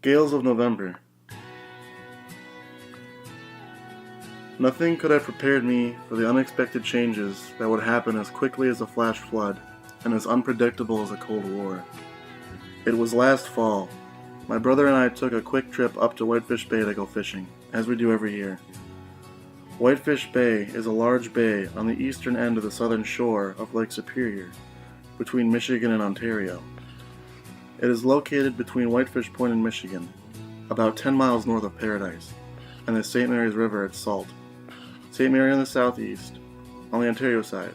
Gales of November. Nothing could have prepared me for the unexpected changes that would happen as quickly as a flash flood and as unpredictable as a cold war. It was last fall. My brother and I took a quick trip up to Whitefish Bay to go fishing, as we do every year. Whitefish Bay is a large bay on the eastern end of the southern shore of Lake Superior, between Michigan and Ontario. It is located between Whitefish Point in Michigan, about 10 miles north of Paradise, and the St. Mary's River at Sault. St. Mary on the southeast, on the Ontario side.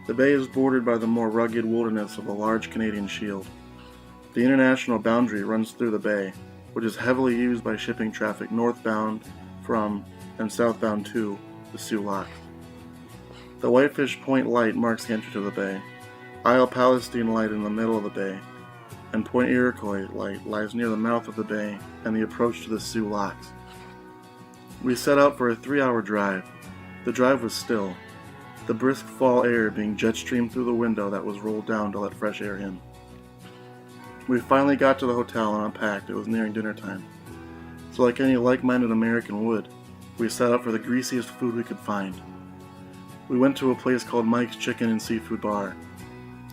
The bay is bordered by the more rugged wilderness of the large Canadian Shield. The international boundary runs through the bay, which is heavily used by shipping traffic northbound from and southbound to the Soo Loch. The Whitefish Point Light marks the entry to the bay. Isle Palestine Light in the middle of the bay, and Point Iroquois Light lies near the mouth of the bay and the approach to the Soo Loch. We set out for a 3-hour drive. The drive was still, the brisk fall air being jet streamed through the window that was rolled down to let fresh air in. We finally got to the hotel and unpacked. It was nearing dinner time. So like any like-minded American would, we set out for the greasiest food we could find. We went to a place called Mike's Chicken and Seafood Bar.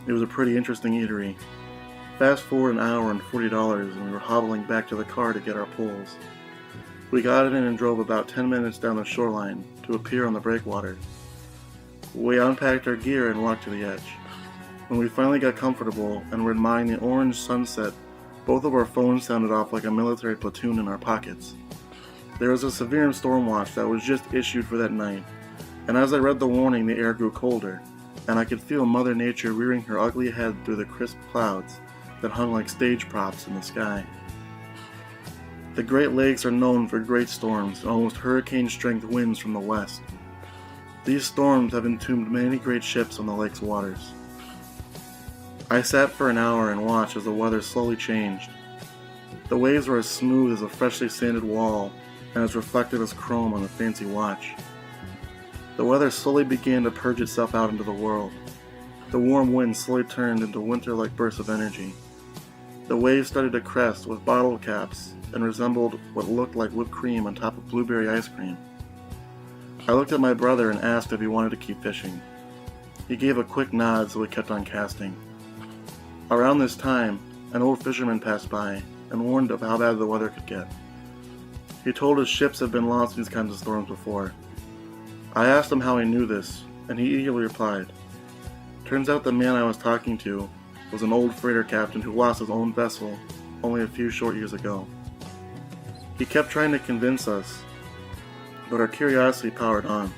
It was a pretty interesting eatery. Fast forward an hour and $40 and we were hobbling back to the car to get our poles. We got in and drove about 10 minutes down the shoreline to a pier on the breakwater. We unpacked our gear and walked to the edge. When we finally got comfortable and were admiring the orange sunset, both of our phones sounded off like a military platoon in our pockets. There was a severe storm watch that was just issued for that night, and as I read the warning, the air grew colder, and I could feel Mother Nature rearing her ugly head through the crisp clouds that hung like stage props in the sky. The Great Lakes are known for great storms and almost hurricane-strength winds from the west. These storms have entombed many great ships on the lake's waters. I sat for an hour and watched as the weather slowly changed. The waves were as smooth as a freshly sanded wall and as reflective as chrome on a fancy watch. The weather slowly began to purge itself out into the world. The warm wind slowly turned into winter-like bursts of energy. The waves started to crest with bottle caps and resembled what looked like whipped cream on top of blueberry ice cream. I looked at my brother and asked if he wanted to keep fishing. He gave a quick nod, so we kept on casting. Around this time, an old fisherman passed by and warned of how bad the weather could get. He told us ships have been lost in these kinds of storms before. I asked him how he knew this, and he eagerly replied. Turns out the man I was talking to was an old freighter captain who lost his own vessel only a few short years ago. He kept trying to convince us, but our curiosity powered on.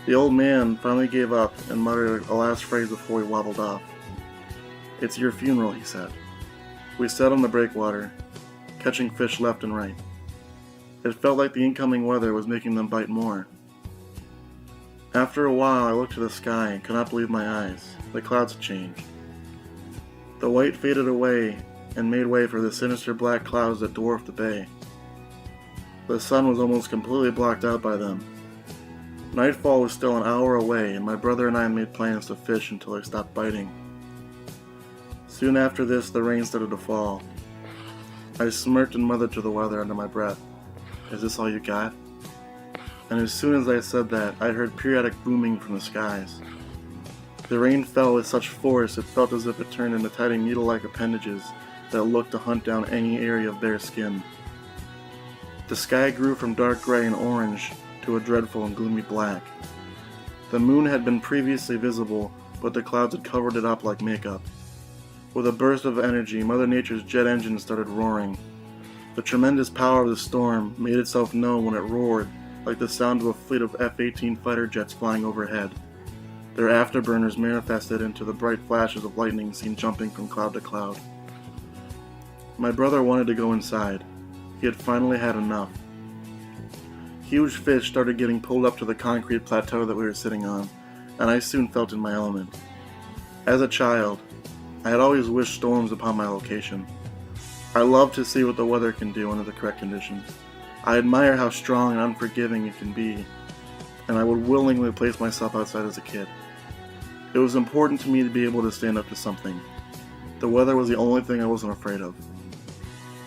The old man finally gave up and muttered a last phrase before he wobbled off. "It's your funeral," he said. We sat on the breakwater, catching fish left and right. It felt like the incoming weather was making them bite more. After a while, I looked to the sky and could not believe my eyes. The clouds had changed. The white faded away and made way for the sinister black clouds that dwarfed the bay. The sun was almost completely blocked out by them. Nightfall was still an hour away, and my brother and I made plans to fish until they stopped biting. Soon after this, the rain started to fall. I smirked and muttered to the weather under my breath, "Is this all you got?" And as soon as I said that, I heard periodic booming from the skies. The rain fell with such force it felt as if it turned into tiny needle-like appendages that looked to hunt down any area of bare skin. The sky grew from dark gray and orange to a dreadful and gloomy black. The moon had been previously visible, but the clouds had covered it up like makeup. With a burst of energy, Mother Nature's jet engine started roaring. The tremendous power of the storm made itself known when it roared, like the sound of a fleet of F-18 fighter jets flying overhead. Their afterburners manifested into the bright flashes of lightning seen jumping from cloud to cloud. My brother wanted to go inside. He had finally had enough. Huge fish started getting pulled up to the concrete plateau that we were sitting on, and I soon felt in my element. As a child, I had always wished storms upon my location. I love to see what the weather can do under the correct conditions. I admire how strong and unforgiving it can be, and I would willingly place myself outside as a kid. It was important to me to be able to stand up to something. The weather was the only thing I wasn't afraid of.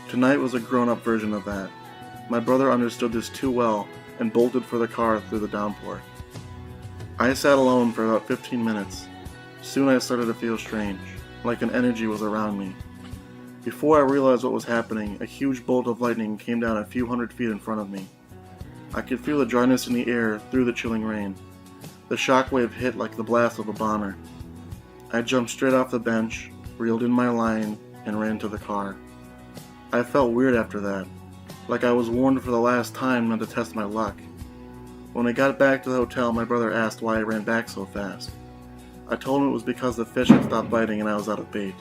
Tonight was a grown-up version of that. My brother understood this too well and bolted for the car through the downpour. I sat alone for about 15 minutes. Soon I started to feel strange, like an energy was around me. Before I realized what was happening, a huge bolt of lightning came down a few hundred feet in front of me. I could feel the dryness in the air through the chilling rain. The shockwave hit like the blast of a bomber. I jumped straight off the bench, reeled in my line, and ran to the car. I felt weird after that, like I was warned for the last time not to test my luck. When I got back to the hotel, my brother asked why I ran back so fast. I told him it was because the fish had stopped biting and I was out of bait.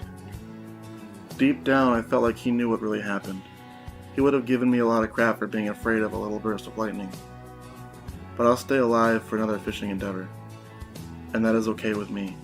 Deep down, I felt like he knew what really happened. He would have given me a lot of crap for being afraid of a little burst of lightning. But I'll stay alive for another fishing endeavor, and that is okay with me.